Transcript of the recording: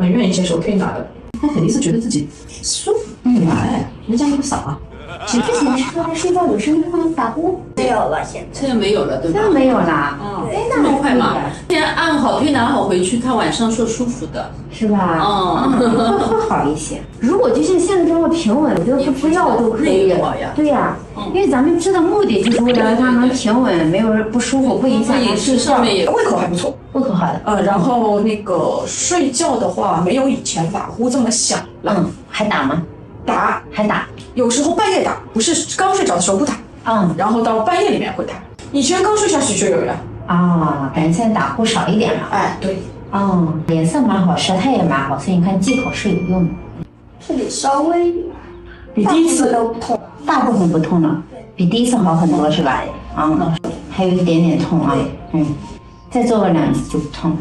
很愿意接受推拿的。他肯定是觉得自己舒服，对吧？哎，人家那个少啊。之前说的睡觉有声音会打呼，没有了，现在没有了，对吧？现在没有啦。哎，这么快吗？现在按好推拿好回去，他晚上说舒服的，是吧？会好一些。如果就像现在这么平稳，我觉得不吃药都可以。对呀，因为咱们吃的目的就是为了让它能平稳，没有不舒服，不影响它睡觉。胃口还不错，胃口好的。然后那个睡觉的话，没有以前打呼这么响了。还打吗？打，还打。有时候半夜打，不是刚睡着的时候不打。然后到半夜里面会打。以前刚睡下去就有了。感觉现在打呼少一点了。哎，对。脸色蛮好，舌苔也蛮好，所以你看忌口是有用的。这里稍微比第一次都不痛，大部分不痛了，比第一次好很多是吧？还有一点点痛啊。再做个2次就不痛了。